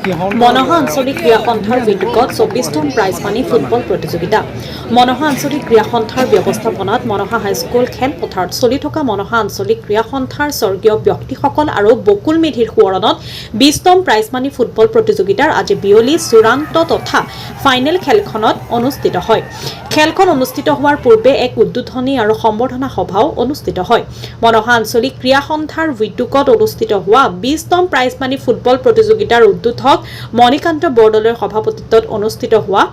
মনহা আঞ্চলিক ক্ৰীড়া সন্থাৰ উদ্যোগত 24তম প্ৰাইজ মানি ফুটবল প্ৰতিযোগিতা মনহা আঞ্চলিক ক্ৰীড়া সন্থাৰ ব্যৱস্থাপনাত মনহা হাইস্কুল খেলপথাৰত চলি থকা মনহা আঞ্চলিক ক্ৰীড়া সন্থাৰ স্বৰ্গীয় ব্যক্তিসকল আৰু বকুল মেধিৰ সোঁৱৰণত 20তম প্ৰাইজ মানি ফুটবল প্ৰতিযোগিতাৰ আজি বিয়লি চূড়ান্ত তথা ফাইনেল খেলখনত অনুষ্ঠিত হয়। খেলখন অনুষ্ঠিত হোৱাৰ পূৰ্বে এক উদ্বোধনী আৰু সম্বৰ্ধনা সভাও অনুষ্ঠিত হয়। মনহা আঞ্চলিক ক্ৰীড়া সন্থাৰ উদ্যোগত অনুষ্ঠিত হোৱা 20তম প্ৰাইজ মানি ফুটবল প্ৰতিযোগিতাৰ উদ্বোধক মণিকান্ত বৰদলৈৰ সভাপতিত্বত অনুষ্ঠিত হোৱা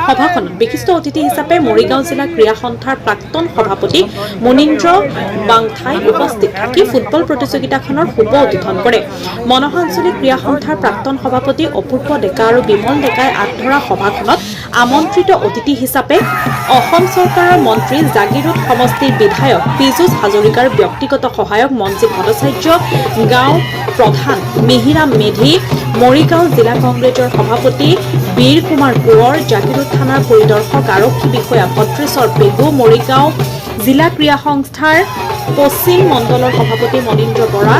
সভাখনত বিশিষ্ট অতিথি হিচাপে মৰিগাঁও জিলা ক্ৰীড়া সন্থাৰ প্ৰাক্তন সভাপতি মুনীন্দ্ৰ বাংথাই উপস্থিত থাকি ফুটবল প্ৰতিযোগিতাখনৰ শুভ উদ্বোধন কৰে। মনহা আঞ্চলিক ক্ৰীড়া সন্থাৰ প্ৰাক্তন সভাপতি অপূৰ্ব ডেকা আৰু বিমল ডেকাই আগধৰা সভাখনত আমন্ত্ৰিত অতিথি হিচাপে অসম চৰকাৰৰ মন্ত্ৰী জাগিৰোড সমষ্টিৰ বিধায়ক পীযুষ হাজৰিকাৰ ব্যক্তিগত সহায়ক মঞ্জিত ভট্টাচাৰ্য, গাঁও প্ৰধান মিহিৰাম মেধি, মৰিগাঁও জিলা কংগ্ৰেছৰ সভাপতি বীৰ কুমাৰ কোঁৱৰ, জাগিৰোড থানাৰ পৰিদৰ্শক আৰক্ষী বিষয়া ভদ্ৰেশ্বৰ পেগু, মৰিগাঁও জিলা ক্ৰীড়া সংস্থাৰ পশ্চিম মণ্ডলৰ সভাপতি মনীন্দ্ৰ বৰা,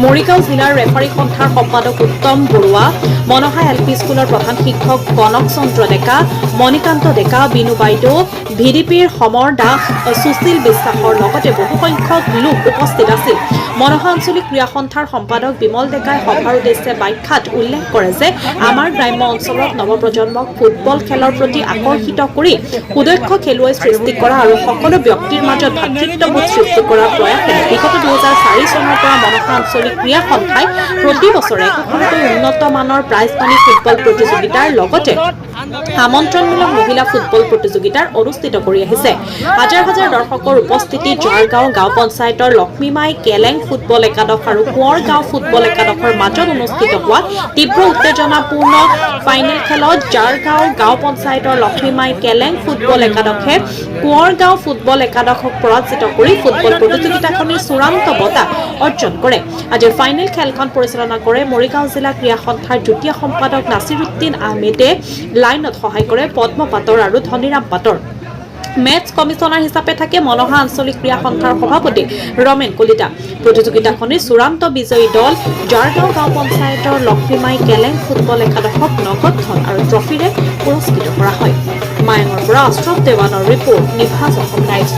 মৰিগাঁও জিলাৰ ৰেফাৰী সন্থাৰ সম্পাদক উত্তম বৰুৱা, মনহা এল পি স্কুলৰ প্ৰধান শিক্ষক কনক চন্দ্ৰ ডেকা, মণিকান্ত ডেকা, বিনু বাইদেউ, ভিডিপিৰ সমৰ দাস, সুশীল বিশ্বাসৰ লগতে বহুসংখ্যক লোক উপস্থিত আছিল। মনহা আঞ্চলিক ক্ৰীড়া সন্থাৰ সম্পাদক বিমল ডেকাই সভাৰ উদ্দেশ্যে ব্যাখ্যাত উল্লেখ কৰে যে আমাৰ গ্ৰাম্য অঞ্চলত নৱপ্ৰজন্মক ফুটবল খেলৰ প্ৰতি আকৰ্ষিত কৰি সুদক্ষ খেলুৱৈ সৃষ্টি কৰা আৰু সকলো ব্যক্তিৰ মাজত ভাতৃত্ববোধ সৃষ্টি কৰাৰ প্ৰয়াসে বিগত 2004 চনৰ পৰা মনহা আঞ্চলিক ক্ৰীড়া সন্থাই প্ৰতি বছৰে একোখনকৈ উন্নত মানৰ প্ৰাইজ মানি ফুটবল প্ৰতিযোগিতাৰ লগতে আমন্ত্ৰণমূলক মহিলা ফুটবল প্ৰতিযোগিতাৰ অনুষ্ঠিত কৰি আহিছে। হাজাৰ হাজাৰ দৰ্শকৰ উপস্থিতি জাৰগাঁও গাঁও পঞ্চায়তৰ লক্ষ্মীমাই কেলেং ফুটবল একাদশ আৰু কোঁৱৰ গাঁও ফুটবল একাদশৰ মাজত অনুষ্ঠিত হোৱা তীব্ৰ উত্তেজনাপূৰ্ণ ফাইনেল খেলত জাৰগাঁও গাঁও পঞ্চায়তৰ লক্ষ্মীমাই কেলেং ফুটবল একাদশে কোঁৱৰ গাঁও ফুটবল একাদশক পৰাজিত কৰি ফুটবল প্ৰতিযোগিতাখনিৰ চূড়ান্ত বঁটা অৰ্জন কৰে। আজিৰ ফাইনেল খেলখন পৰিচালনা কৰে মৰিগাঁও জিলা ক্ৰীড়া সন্থাৰ যুটীয়া সম্পাদক নাছিৰুদ্দিন আহমেদে। লাইনত সহায় কৰে পদ্ম পাটৰ আৰু ধনীৰাম পাটৰ। মেটছ কমিছনাৰ হিচাপে থাকে মনহা আঞ্চলিক ক্ৰীড়া সন্থাৰ সভাপতি ৰমেন কলিতা। প্ৰতিযোগিতাখনিৰ চূড়ান্ত বিজয়ী দল জাৰগাঁও গাঁও পঞ্চায়তৰ লক্ষ্মীমাই কেলেং ফুটবল একাদশক নগদ ধন আৰু ট্ৰফিৰে পুৰস্কৃত কৰা হয়। মায়ঙৰ পৰা আশ্ৰফ দেৱানৰ ৰিপৰ্ট, নিভাজ অসম লাইভ।